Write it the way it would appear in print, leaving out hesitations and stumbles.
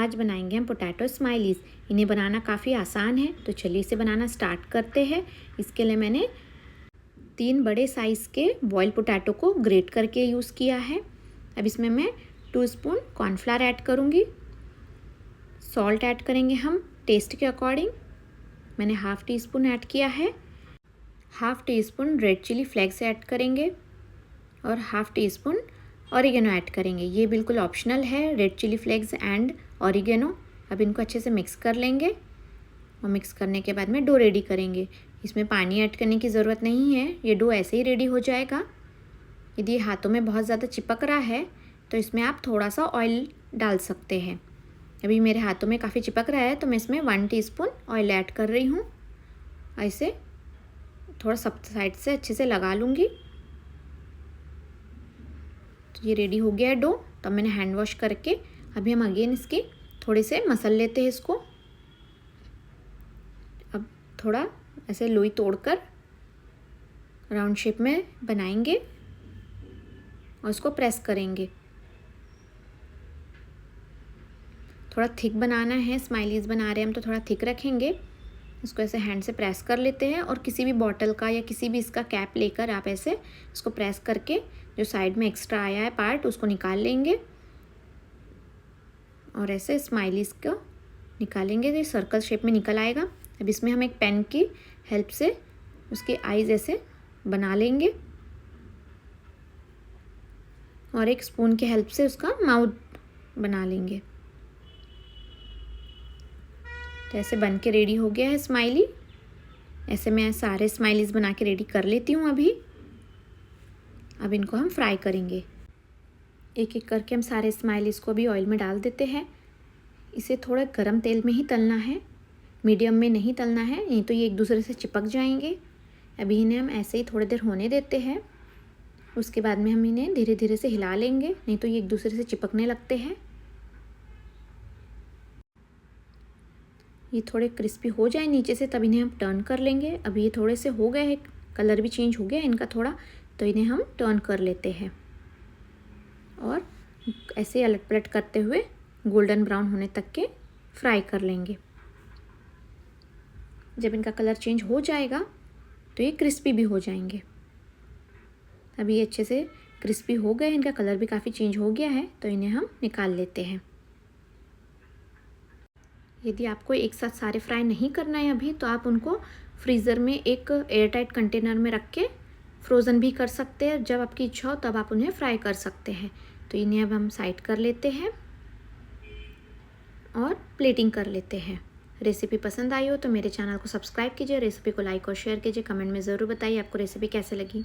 आज बनाएंगे हम पोटैटो स्माइलीज़। इन्हें बनाना काफ़ी आसान है, तो चलिए इसे बनाना स्टार्ट करते हैं। इसके लिए मैंने 3 बड़े साइज़ के बॉयल पोटैटो को ग्रेट करके यूज़ किया है। अब इसमें मैं 2 स्पून कॉर्नफ्लावर ऐड करूँगी। सॉल्ट ऐड करेंगे हम टेस्ट के अकॉर्डिंग। मैंने हाफ़ टी स्पून ऐड किया है। Half teaspoon red chilli flakes add करेंगे और half teaspoon oregano add करेंगे। ये बिल्कुल ऑप्शनल है, red chilli flakes and oregano. अब इनको अच्छे से मिक्स कर लेंगे और मिक्स करने के बाद में डो रेडी करेंगे। इसमें पानी ऐड करने की ज़रूरत नहीं है, ये डो ऐसे ही रेडी हो जाएगा। यदि हाथों में बहुत ज़्यादा चिपक रहा है तो इसमें आप थोड़ा सा ऑयल डाल सकते हैं। अभी मेरे हाथों में काफ़ी चिपक रहा है तो मैं इसमें 1 टीस्पून ऑयल ऐड कर रही हूँ। ऐसे थोड़ा सब साइड से अच्छे से लगा लूँगी। तो ये रेडी हो गया है डो। तब मैंने हैंड वॉश करके अभी हम अगेन इसके थोड़े से मसल लेते हैं इसको। अब थोड़ा ऐसे लोई तोड़कर राउंड शेप में बनाएंगे और इसको प्रेस करेंगे। थोड़ा थिक बनाना है, स्माइलीज़ बना रहे हैं हम तो थोड़ा थिक रखेंगे। इसको ऐसे हैंड से प्रेस कर लेते हैं और किसी भी बॉटल का या किसी भी इसका कैप लेकर आप ऐसे इसको प्रेस करके जो साइड में एक्स्ट्रा आया है पार्ट उसको निकाल लेंगे और ऐसे स्माइलीज़ को निकालेंगे तो सर्कल शेप में निकल आएगा। अब इसमें हम एक पेन की हेल्प से उसके आईज ऐसे बना लेंगे और एक स्पून की हेल्प से उसका माउथ बना लेंगे। तो ऐसे बन के रेडी हो गया है स्माइली। ऐसे मैं सारे स्माइलीज़ बना के रेडी कर लेती हूँ अभी। अब इनको हम फ्राई करेंगे। एक एक करके हम सारे स्माइलीज़ को अभी ऑयल में डाल देते हैं। इसे थोड़ा गरम तेल में ही तलना है, मीडियम में नहीं तलना है, नहीं तो ये एक दूसरे से चिपक जाएंगे। अभी इन्हें हम ऐसे ही थोड़ी देर होने देते हैं। उसके बाद में हम इन्हें धीरे धीरे से हिला लेंगे, नहीं तो ये एक दूसरे से चिपकने लगते हैं। ये थोड़े क्रिस्पी हो जाए नीचे से तब इन्हें हम टर्न कर लेंगे। अभी ये थोड़े से हो गए हैं, कलर भी चेंज हो गया इनका थोड़ा, तो इन्हें हम टर्न कर लेते हैं और ऐसे अलट पलट करते हुए गोल्डन ब्राउन होने तक के फ्राई कर लेंगे। जब इनका कलर चेंज हो जाएगा तो ये क्रिस्पी भी हो जाएंगे। अभी ये अच्छे से क्रिस्पी हो गए, इनका कलर भी काफ़ी चेंज हो गया है, तो इन्हें हम निकाल लेते हैं। यदि आपको एक साथ सारे फ्राई नहीं करना है अभी, तो आप उनको फ्रीज़र में एक एयरटाइट कंटेनर में रख के फ्रोज़न भी कर सकते हैं। जब आपकी इच्छा हो तब आप उन्हें फ्राई कर सकते हैं। तो इन्हें अब हम साइड कर लेते हैं और प्लेटिंग कर लेते हैं। रेसिपी पसंद आई हो तो मेरे चैनल को सब्सक्राइब कीजिए, रेसिपी को लाइक और शेयर कीजिए। कमेंट में ज़रूर बताइए आपको रेसिपी कैसे लगी।